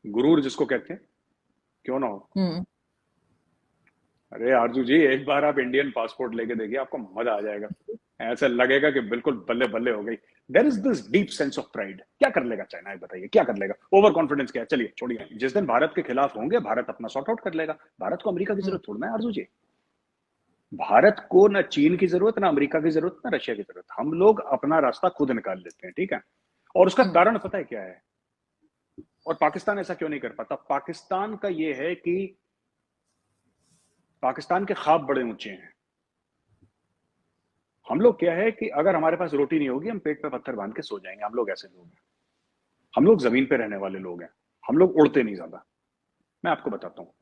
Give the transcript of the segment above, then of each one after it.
गुरूर जिसको कहते हैं, क्यों ना हो। हम्म। अरे आरजू जी, एक बार आप इंडियन पासपोर्ट लेके देखिए, आपको मजा आ जाएगा। ऐसा लगेगा कि बिल्कुल बल्ले बल्ले हो गई। There is this deep sense of pride. क्या कर लेगा चाइना, ये बताइए क्या कर लेगा। ओवर कॉन्फिडेंस क्या है, चलिए छोड़िए, जिस दिन भारत के खिलाफ होंगे भारत अपना सॉर्ट आउट कर लेगा। भारत को अमेरिका की हम्म। जरूरत थोड़ा है आरजू जी। भारत को ना चीन की जरूरत, ना अमेरिका की जरूरत, ना रशिया की जरूरत। हम लोग अपना रास्ता खुद निकाल लेते हैं, ठीक है। और उसका हम्म। कारण पता है क्या है। और पाकिस्तान ऐसा क्यों नहीं कर पाता। पाकिस्तान का ये है कि पाकिस्तान के ख्वाब बड़े ऊंचे हैं। हम लोग क्या है कि अगर हमारे पास रोटी नहीं होगी, हम पेट पे पत्थर बांध के सो जाएंगे। हम लोग ऐसे लोग हैं। हम लोग जमीन पे रहने वाले लोग हैं। हम लोग उड़ते नहीं ज्यादा। मैं आपको बताता हूँ,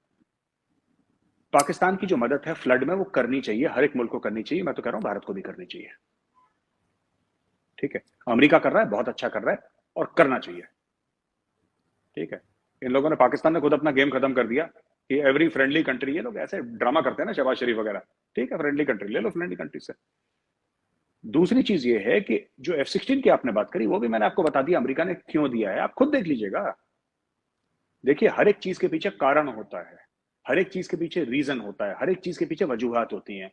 पाकिस्तान की जो मदद है फ्लड में, वो करनी चाहिए, हर एक मुल्क को करनी चाहिए। मैं तो कह रहा हूं भारत को भी करनी चाहिए। ठीक है। अमेरिका कर रहा है, बहुत अच्छा कर रहा है, और करना चाहिए। ठीक है। इन लोगों ने, पाकिस्तान ने खुद अपना गेम खत्म कर दिया कि एवरी फ्रेंडली कंट्री, ये लोग ऐसे ड्रामा करते हैं ना, शहबाज शरीफ वगैरह। ठीक है, फ्रेंडली कंट्री ले लो, फ्रेंडली कंट्री से। दूसरी चीज ये है कि जो F-16 की आपने बात करी, वो भी मैंने आपको बता दिया अमेरिका ने क्यों दिया है, आप खुद देख लीजिएगा। देखिए, हर एक चीज के पीछे कारण होता है, हर एक चीज के पीछे रीजन होता है, हर एक चीज के पीछे वजूहात होती हैं।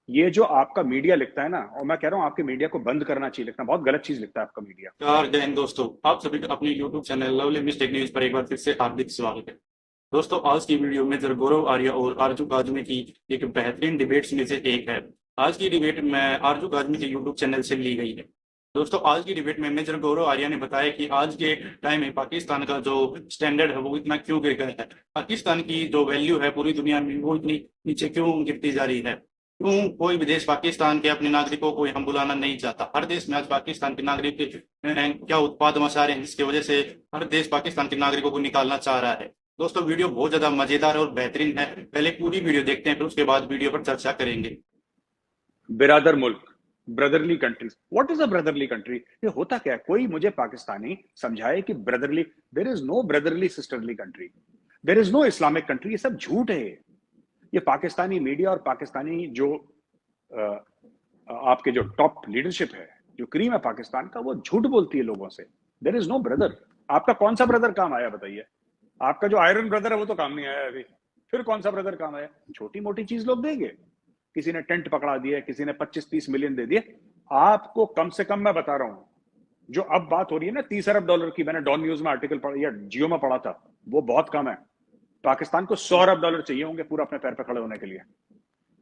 ये जो आपका मीडिया लिखता है ना, और मैं कह रहा हूं आपके मीडिया को बंद करना चाहिए लिखना, बहुत गलत चीज लिखता है आपका मीडिया। नमस्कार जय हिंद दोस्तों, आप सभी का अपने YouTube channel lovely mistake news पर एक बार फिर से हार्दिक स्वागत है। दोस्तों, आज की वीडियो में मेजर गौरव आर्या और आरजू काजमी की एक बेहतरीन डिबेट्स में से एक है। आज की डिबेट में आरजू काजमी के YouTube चैनल से ली गई है। दोस्तों, आज की डिबेट में मेजर गौरव आर्या ने बताया कि आज के टाइम में पाकिस्तान का जो स्टैंडर्ड है वो इतना क्यों गिर गया है, पाकिस्तान की जो वैल्यू है पूरी दुनिया में वो इतनी नीचे क्यों गिरती जा रही है, क्यों कोई भी देश पाकिस्तान के अपने नागरिकों को यहाँ बुलाना नहीं चाहता। हर देश में आज पाकिस्तान के नागरिक क्या उत्पाद मचा रहे हैं, जिसकी वजह से हर देश पाकिस्तान के नागरिकों को निकालना चाह रहा है। दोस्तों, वीडियो बहुत ज्यादा मजेदार और बेहतरीन है। पहले पूरी वीडियो देखते हैं, फिर उसके बाद वीडियो पर चर्चा करेंगे। बिरादर मुल्क, brotherly country. What is a brotherly country. ये होता क्या है, कोई मुझे पाकिस्तानी समझाए कि brotherly, there is no brotherly sisterly country, there is no Islamic country. ये सब झूठ है। ये पाकिस्तानी मीडिया और पाकिस्तानी जो आपके जो टॉप लीडरशिप है, जो क्रीम है पाकिस्तान का, वो झूठ बोलती है लोगों से। There is no brother. आपका कौन सा ब्रदर काम आया बताइए। आपका जो आयरन ब्रदर है वो तो काम नहीं आया अभी। फिर कौन सा ब्रदर काम आया। छोटी मोटी चीज लोग देंगे। किसी ने टेंट पकड़ा दिया, किसी ने 25-30 मिलियन दे दिए। आपको कम से कम मैं बता रहा हूं, जो अब बात हो रही है ना $30 अरब की, मैंने डॉन न्यूज में आर्टिकल पढ़ा या जियो में पढ़ा था, वो बहुत कम है। पाकिस्तान को $100 अरब चाहिए होंगे पूरा अपने पैर पे खड़े होने के लिए।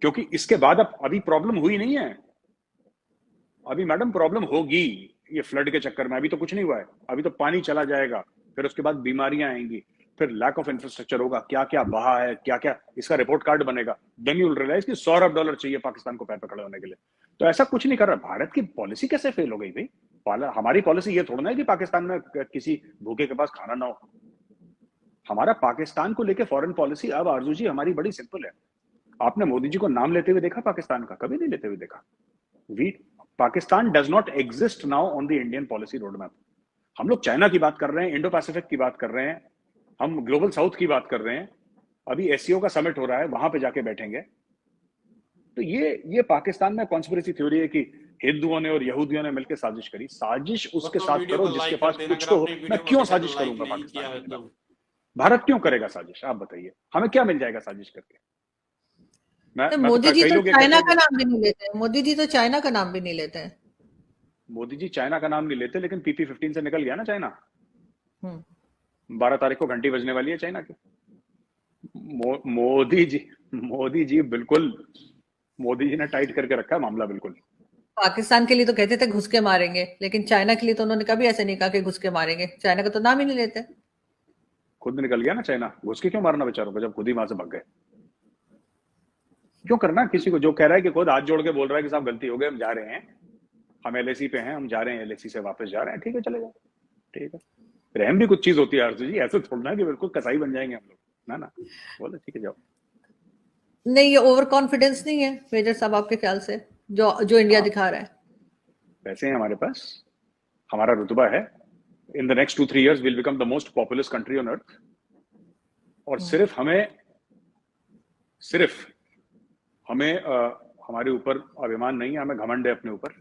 क्योंकि इसके बाद अब अभी प्रॉब्लम हुई नहीं है। अभी मैडम प्रॉब्लम होगी। ये फ्लड के चक्कर में अभी तो कुछ नहीं हुआ है। अभी तो पानी चला जाएगा, फिर उसके बाद बीमारियां आएंगी, फिर लैक ऑफ इंफ्रास्ट्रक्चर होगा, क्या क्या बहा है, क्या क्या इसका रिपोर्ट कार्ड बनेगा। देन यू विल रियलाइज कि $100 अरब चाहिए पाकिस्तान को पैर पे खड़े होने के लिए। तो ऐसा कुछ नहीं कर रहा। भारत की पॉलिसी कैसे फेल हो गई भाई। हमारी पॉलिसी ये थोड़ा ना है कि पाकिस्तान में किसी भूखे के पास खाना ना हो। हमारा पाकिस्तान को लेके फॉरेन पॉलिसी अब आरजू जी हमारी बड़ी सिंपल है। आपने मोदी जी को नाम लेते हुए देखा पाकिस्तान का, कभी नहीं लेते हुए देखा। We Pakistan does not exist now on the Indian policy road map. हम लोग चाइना की बात कर रहे हैं, इंडो पैसिफिक की बात कर रहे हैं, हम ग्लोबल साउथ की बात कर रहे हैं। अभी एससीओ का समिट हो रहा है, वहां पे जाके बैठेंगे। तो ये पाकिस्तान में कॉन्स्पिरेसी थ्योरी है कि हिंदुओं ने और यहूदियों ने मिलकर साजिश करी। साजिश उसके दोस्तों, साथ वीडियो करो को जिसके लाइक कर पास देना कुछ अगर तो हो। आपने मैं वीडियो को क्यों अभी तक साजिश लाइक करूंगा नहीं पाकिस्तान किया के है खिलाफ। तो। भारत क्यों करेगा साजिश, आप बताइए। हमें क्या मिल जाएगा साजिश करके। तो मैं तो मोदी जी कई तो लोग ये कहते चाइना हैं का कि नाम भी नहीं लेते हैं। मोदी जी तो चाइना का नाम भी नहीं लेते हैं। मोदी जी चाइना का नाम नहीं लेते, लेकिन PP-15 से निकल गया ना चाइना। हम्म। 12 तारीख को घंटी बजने वाली है चाइना की। मोदी जी, मोदी जी बिल्कुल, मोदी जी ने टाइट करके रखा है मामला बिल्कुल। पाकिस्तान के लिए तो कहते थे घुस के मारेंगे, लेकिन चाइना के लिए तो उन्होंने कभी ऐसे नहीं कहा कि घुस के मारेंगे। चाइना का तो नाम ही नहीं लेते। खुद निकल गया ना चाइना, घुस के क्यों मारना बेचारों को जब खुद ही वहां से भाग गए। क्यों करना किसी को, जो कह रहा है कि खुद हाथ जोड़ के बोल रहा है कि साहब गलती हो गई, हम जा रहे हैं, हम LAC पे हैं, हम जा रहे हैं, LAC से वापस जा रहे हैं, ठीक है चले जाओ। ठीक है। रहम भी कुछ चीज होती है आरजू जी, ऐसे थोड़ा ना कि बिल्कुल कसाई बन जाएंगे हम लोग। ना ना, बोले ठीक है जाओ। नहीं, ये ओवर कॉन्फिडेंस नहीं है मेजर साहब आपके ख्याल से, जो जो इंडिया हाँ, दिखा रहा है? पैसे हैं हमारे पास, हमारा रुतबा है। In the next 2-3 years will become the most populous country on earth. और हम्म। सिर्फ हमें हमारे ऊपर अभिमान नहीं है, हमें घमंड है अपने ऊपर।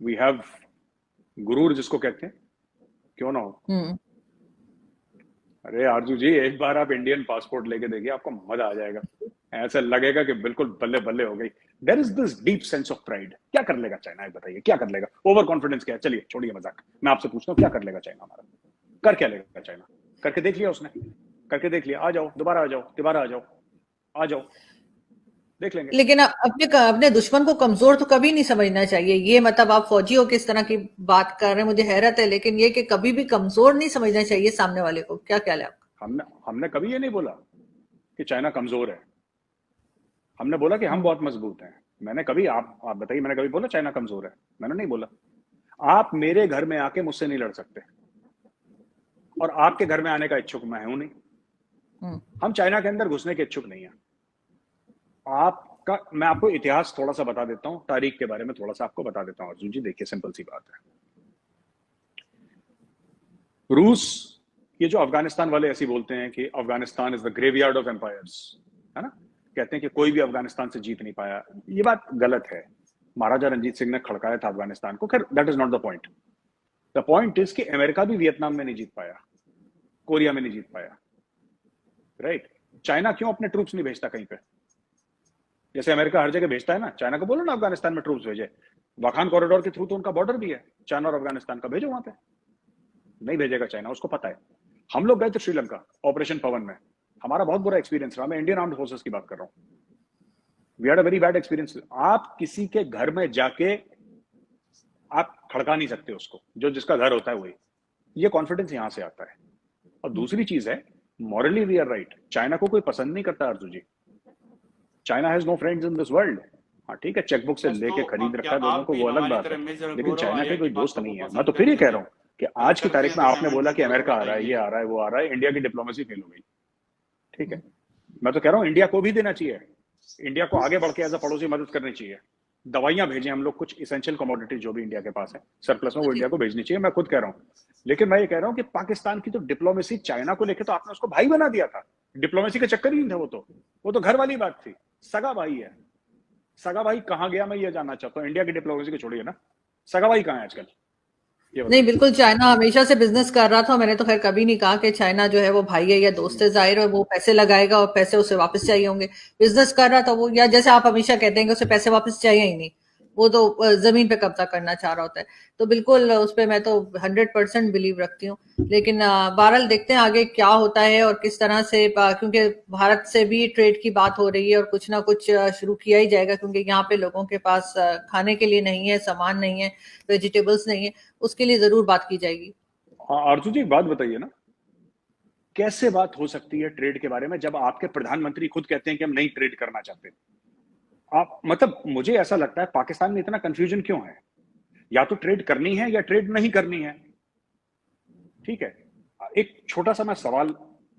वी हैव गुरूर जिसको कहते हैं, क्यों ना हो। हम्म। अरे आरजू जी, एक बार आप इंडियन पासपोर्ट लेके देखिए, आपको मजा आ जाएगा। ऐसा लगेगा कि बिल्कुल बल्ले बल्ले हो गई। There is this deep sense of pride. क्या कर लेगा चाइना, बताइए क्या कर लेगा? ओवर कॉन्फिडेंस क्या है? चलिए छोड़िए मजाक, मैं आपसे पूछता हूँ क्या कर लेगा चाइना हमारा? कर क्या लेगा चाइना? करके देख लिया उसने, करके देख लिया। आ जाओ दोबारा, आ जाओ दोबारा, आ जाओ, आ जाओ, देख लेंगे। लेकिन अपने दुश्मन को कमजोर तो कभी नहीं समझना चाहिए। ये मतलब आप फौजी हो किस तरह की बात कर रहे हैं, मुझे हैरत है। लेकिन ये कि कभी भी कमजोर नहीं समझना चाहिए सामने वाले को। क्या ख्याल है आपका? हमने हमने कभी ये नहीं बोला कि चाइना कमजोर है। हमने बोला कि हम हम्म। बहुत मजबूत हैं। मैंने कभी, आप बताइए, मैंने कभी बोला चाइना कमजोर है? मैंने नहीं बोला। आप मेरे घर में आके मुझसे नहीं लड़ सकते, और आपके घर में आने का इच्छुक मैं हूं नहीं। हम्म। हम चाइना के अंदर घुसने के इच्छुक नहीं है। आपका, मैं आपको इतिहास थोड़ा सा बता देता हूं, तारीख के बारे में थोड़ा सा आपको बता देता हूं अर्जुन जी। देखिए सिंपल सी बात है। रूस, ये जो अफगानिस्तान वाले ऐसे बोलते हैं कि Afghanistan is the graveyard of empires, है ना? कहते हैं कि कोई भी अफगानिस्तान से जीत नहीं पाया। ये बात गलत है। महाराजा रंजीत सिंह ने खड़काया था अफगानिस्तान को। खैर that is not the point. The point is कि अमेरिका भी वियतनाम में नहीं जीत पाया, कोरिया में नहीं जीत पाया, राइट? चाइना क्यों अपने ट्रूप्स नहीं भेजता कहीं पे? जैसे अमेरिका हर जगह भेजता है ना, चाइना को बोलो ना अफगानिस्तान में ट्रूप्स भेजे। वाखान कॉरिडोर के थ्रू तो उनका बॉर्डर भी है चाइना और अफगानिस्तान का, भेजो वहां पे। नहीं भेजेगा चाइना, उसको पता है। हम लोग गए थे श्रीलंका ऑपरेशन पवन में, हमारा बहुत बुरा एक्सपीरियंस रहा। मैं इंडियन आर्म्ड फोर्सेस की बात कर रहा हूं। We had a very bad experience. आप किसी के घर में जाके आप खड़का नहीं सकते उसको, जो जिसका घर होता है वही। ये कॉन्फिडेंस यहां से आता है। और दूसरी चीज है, morally we are right. China को कोई पसंद नहीं करता Arjun ji. China has no friends in this world. हाँ ठीक है, चेकबुक से दोस्तों लेके खरीद क्या रखा है दोनों आप को, भी वो अलग हमारी बात तरह है। मेजर लेकिन गौरव चाइना आर्या के की कोई दोस्त बातों को नहीं है। मैं पसंद तो फिर ही करते कह हैं? रहा हूँ कि कमेंट आज की करते तारीख हैं में तो आपने कमेंट बोला में कि जरूर अमेरिका आ रहा है, ये बताएंगे। आ रहा है, वो आ रहा है, इंडिया की डिप्लोमेसी फेल हो गई। ठीक है, मैं तो कह रहा हूँ इंडिया को भी देना चाहिए। इंडिया को आगे बढ़ के एज अ पड़ोसी मदद करनी चाहिए। दवाइयां भेजें हम लोग, कुछ इसेंशियल कमोडिटी जो भी इंडिया के पास है सरप्लस में, वो इंडिया को भेजनी चाहिए। मैं खुद कह रहा हूँ। लेकिन मैं ये कह रहा हूँ कि पाकिस्तान की तो डिप्लोमेसी चाइना को लेकर तो आपने उसको भाई बना दिया था। डिप्लोमेसी का चक्कर ही नहीं था वो तो घर वाली बात थी। सगा भाई है। सगा भाई कहाँ गया, मैं ये जानना चाहता हूँ। इंडिया की डिप्लोमेसी को छोड़िए ना, सगा भाई कहाँ है आजकल, ये नहीं, बताइए। बिल्कुल चाइना हमेशा से बिजनेस कर रहा था। मैंने तो खैर कभी नहीं कहा कि चाइना जो है वो भाई है या दोस्त है। जाहिर है वो पैसे लगाएगा और पैसे उसे वापस चाहिए होंगे। बिजनेस कर रहा था वो, या जैसे आप हमेशा कहते हैं कि उसे पैसे वापस चाहिए ही नहीं। वो तो जमीन पे कब्जा करना चाह रहा होता है। तो बिल्कुल उस पर मैं तो 100% बिलीव रखती हूँ। लेकिन बहरहाल देखते हैं आगे क्या होता है और किस तरह से, क्योंकि भारत से भी ट्रेड की बात हो रही है और कुछ ना कुछ शुरू किया ही जाएगा, क्योंकि यहाँ पे लोगों के पास खाने के लिए नहीं है, सामान नहीं है, वेजिटेबल्स नहीं है। उसके लिए जरूर बात की जाएगी। आरजू जी एक बात बताइए ना, कैसे बात हो सकती है ट्रेड के बारे में जब आपके प्रधानमंत्री खुद कहते हैं कि हम नहीं ट्रेड करना चाहते? आप मतलब, मुझे ऐसा लगता है पाकिस्तान में इतना कंफ्यूजन क्यों है? या तो ट्रेड करनी है या ट्रेड नहीं करनी है। ठीक है, एक छोटा सा मैं सवाल,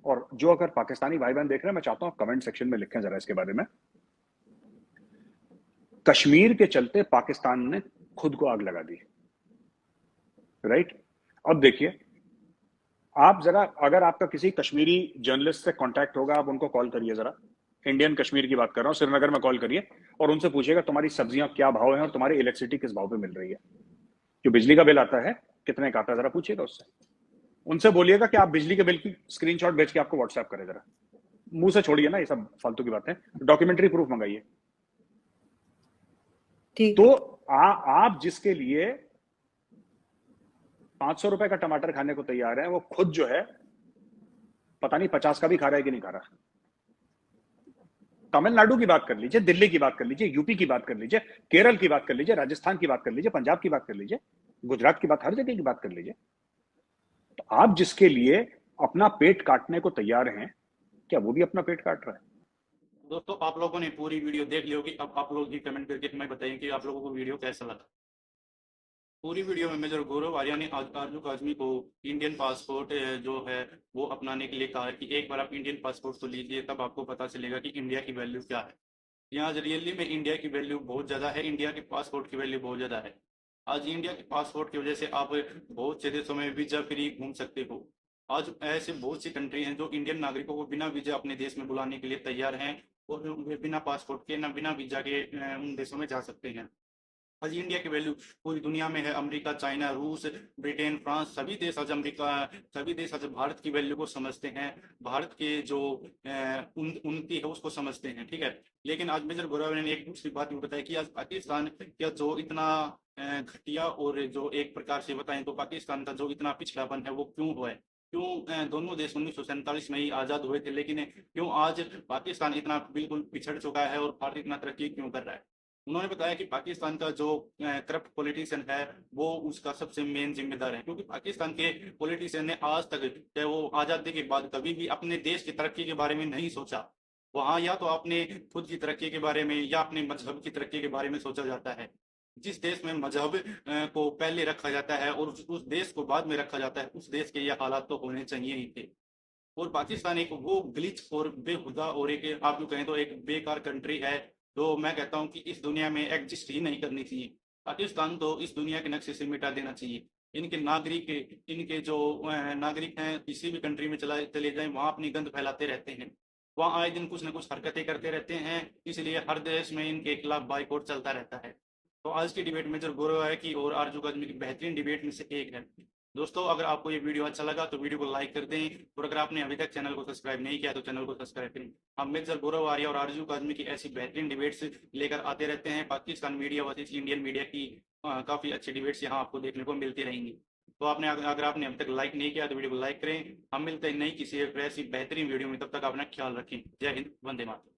और जो अगर पाकिस्तानी भाई बहन देख रहे हैं, मैं चाहता हूं कमेंट सेक्शन में लिखें जरा इसके बारे में। कश्मीर के चलते पाकिस्तान ने खुद को आग लगा दी, राइट? अब देखिए, आप जरा, अगर आपका किसी कश्मीरी जर्नलिस्ट से कांटेक्ट होगा, आप उनको कॉल करिए जरा। इंडियन कश्मीर की बात कर रहा हूं, श्रीनगर में कॉल करिए और उनसे पूछिएगा तुम्हारी सब्जियां क्या भाव है और तुम्हारी इलेक्ट्रिसिटी किस भाव पे मिल रही है। जो बिजली का बिल आता है कितने का आता है, जरा पूछिएगा उससे। उनसे बोलिएगा कि आप बिजली के बिल की स्क्रीनशॉट भेज के आपको व्हाट्सएप करें जरा। मुंह से छोड़िए ना ये सब फालतू की बातें, डॉक्यूमेंट्री प्रूफ मंगाइए। ठीक तो है। आप जिसके लिए 500 रुपए का टमाटर खाने को तैयार है, वो खुद जो है पता नहीं 50 का भी खा रहा है कि नहीं खा रहा। तमिलनाडु की बात कर लीजिए, दिल्ली की बात कर लीजिए, यूपी की बात कर लीजिए, केरल की बात कर लीजिए, राजस्थान की बात कर लीजिए, पंजाब की बात कर लीजिए, गुजरात की बात, हर जगह की बात कर लीजिए। तो आप जिसके लिए अपना पेट काटने को तैयार हैं, क्या वो भी अपना पेट काट रहा है? दोस्तों आप लोगों ने पूरी वीडियो देख ली होगी। अब आप लोग ही कमेंट करके हमें बताइए कि आप लोगों को वीडियो कैसा लगा। पूरी वीडियो में मेजर गौरव आर्या ने आरजू काजमी को इंडियन पासपोर्ट जो है वो अपनाने के लिए कहा है कि एक बार आप इंडियन पासपोर्ट तो लीजिए, तब आपको पता चलेगा कि इंडिया की वैल्यू क्या है। यहाँ रियली में इंडिया की वैल्यू बहुत ज़्यादा है, इंडिया के पासपोर्ट की वैल्यू बहुत ज़्यादा है। आज इंडिया के पासपोर्ट की वजह से आप बहुत से देशों में वीजा फ्री घूम सकते हो। आज ऐसे बहुत सी कंट्री हैं जो इंडियन नागरिकों को बिना वीजा अपने देश में बुलाने के लिए तैयार हैं, और वे बिना पासपोर्ट के ना बिना वीजा के उन देशों में जा सकते हैं। आज इंडिया की वैल्यू पूरी दुनिया में है। अमेरिका, चाइना, रूस, ब्रिटेन, फ्रांस सभी देश आज भारत की वैल्यू को समझते हैं, भारत के जो उन्नति है उसको समझते हैं, ठीक है। लेकिन आज मेजर गौरव ने एक दूसरी बात भी बताई कि आज पाकिस्तान का जो इतना घटिया और जो एक प्रकार से बताएं तो पाकिस्तान का जो इतना पिछड़ापन है वो क्यों हुआ है, क्यों दोनों देश 1947 में ही आजाद हुए थे, लेकिन क्यों आज पाकिस्तान इतना बिल्कुल पिछड़ चुका है और भारत इतना तरक्की क्यों कर रहा है। उन्होंने बताया कि पाकिस्तान का जो करप्ट पॉलिटिशियन है वो उसका सबसे मेन जिम्मेदार है, क्योंकि पाकिस्तान के पॉलिटिशियन ने आज तक चाहे वो आजादी के बाद कभी भी अपने देश की तरक्की के बारे में नहीं सोचा। वहां या तो अपने खुद की तरक्की के बारे में या अपने मजहब की तरक्की के बारे में सोचा जाता है। जिस देश में मजहब को पहले रखा जाता है और उस देश को बाद में रखा जाता है, उस देश के ये हालात तो होने चाहिए ही थे। और पाकिस्तान एक वो ग्लिच और बेहुदा और एक आप जो कहें तो एक बेकार कंट्री है, जो मैं कहता हूं कि इस दुनिया में एग्जिस्ट ही नहीं करनी चाहिए। पाकिस्तान तो इस दुनिया के नक्शे से मिटा देना चाहिए। इनके जो नागरिक हैं किसी भी कंट्री में चले जाएं, वहां अपनी गंद फैलाते रहते हैं, वहां आए दिन कुछ न कुछ हरकतें करते रहते हैं, इसलिए हर देश में इनके खिलाफ बाइकआउट चलता रहता है। तो आज की डिबेट में जो गौरव है कि और आरजू काजमी की बेहतरीन डिबेट में से एक है। दोस्तों अगर आपको ये वीडियो अच्छा लगा तो वीडियो को लाइक कर दें, और अगर आपने अभी तक चैनल को सब्सक्राइब नहीं किया तो चैनल को सब्सक्राइब करें। हम मेजर गौरव आर्या और आरजू काजमी की ऐसी बेहतरीन डिबेट्स लेकर आते रहते हैं। Pakistan media versus Indian media की काफी अच्छी डिबेट्स यहाँ आपको देखने को मिलती रहेंगी। तो अगर आपने अभी तक लाइक नहीं किया तो वीडियो को लाइक करें। हम मिलते हैं नई किसी एक ऐसी बेहतरीन वीडियो में, तब तक अपना ख्याल रखें। जय हिंद, वंदे मातरम।